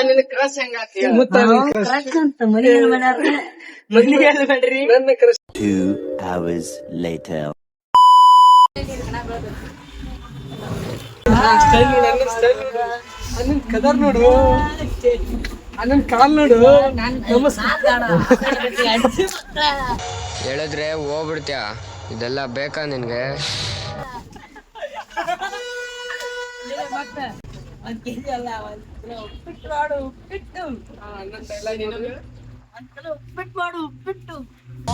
ನಿನ್ ಕ್ರಶ್ ಹೆಂಗ ಕ್ರಶ್ ಅಂತ ಮನಿ ಮಾಡ್ಯಾರ ಮದ್ಲಿಗೆ ಬೇಡ್ರಿ ನನ್ನ ಕ್ರಶ್. 2 hours later. ಸ್ಟೈಲ್ ನೋಡು, ಅಣ್ಣನ್ ಸ್ಟೈಲ್ ನೋಡು, ಅಣ್ಣನ್ ಕದರ್ ನೋಡು, ಅಣ್ಣನ್ ಕಾಲ್ ನೋಡು. ಹೇಳಿದ್ರೆ ಹೋಗ್ಬಿಡ್ತೀಯ, ಇದೆಲ್ಲ ಬೇಕಾ ನಿನ್ಗೆ?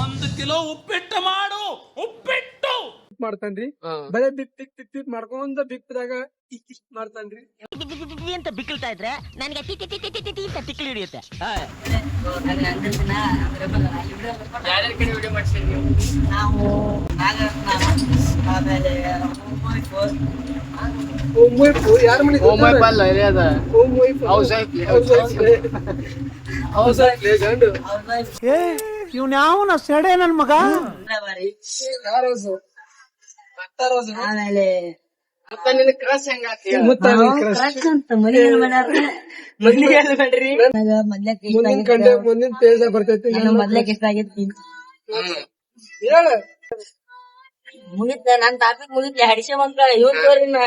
ಒಂದು ಕಿಲೋ ಉಪ್ಪಿಟ್ಟು ಮಾಡು, ಉಪ್ಪಿಟ್ಟು ಮಾಡ್ತಾನ್ರಿ. ಬರೇ ಬಿಕ್ ಮಾಡ್ಕೊಂಡ ಬಿಕ್ದಾಗ ಇಷ್ಟ ಮಾಡ್ತಾನ್ರಿ. ಅಂತ ಬಿಕ್ಕಳ್ತಾ ಇದ್ರೆ ನನಗೆ ತಿಕ್ಕಲಿ ಹಿಡಿಯುತ್ತೆ. ಯಾರ್ಯಾರ ಕಡೆ ವಿಡಿಯೋ ಮಾಡ್ಸಿರಿ ನೀವು? ನಾವು ಆಮೇಲೆ ಯಾರ ಮನೆ ಗಂಡು ಇವ್ನ್ಯಾವನ ಸೆಡೆ ನನ್ ಮಗ. ಆಮೇಲೆ ನಿನ್ ಕ್ರಶ್ ಹೆಂಗ ಕ್ರಶ್ ಅಂತ ಮನಿ ಮಾಡ್ಯಾರ ಮದ್ಲಿಗೆ ಬೇಡ್ರಿ ಮುಂದಿನ ಪೇಜ್ ಬರ್ತೈತಿ. ಮೊದ್ಲಕ್ಕೆ ಇಷ್ಟ ಆಗೈತಿ. ಹೇಳ ಮುಗಿತ ನನ್ ಟಾಪಿಕ್ ಮುಗಿತ್ಲೆ ಹಡಿಸೆ ಮಕ್ಕಳ ಇವನ್ ತೋರಿನ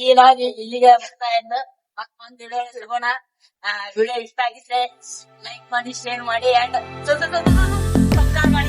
ಈ ಲಾಗ್ ಇಲ್ಲಿಗೆ ಬರ್ತಾ ಇದ್ದು ಮತ್ತೊಂದ್ ವಿಡಿಯೋ ಸಿಗೋಣ. ವಿಡಿಯೋ ಇಷ್ಟ ಆಗಿದ್ರೆ ಲೈಕ್ ಮಾಡಿ, ಶೇರ್ ಮಾಡಿ ಅಂಡ್ ಸಬ್ಸ್ಕ್ರೈಬ್ ಮಾಡಿ.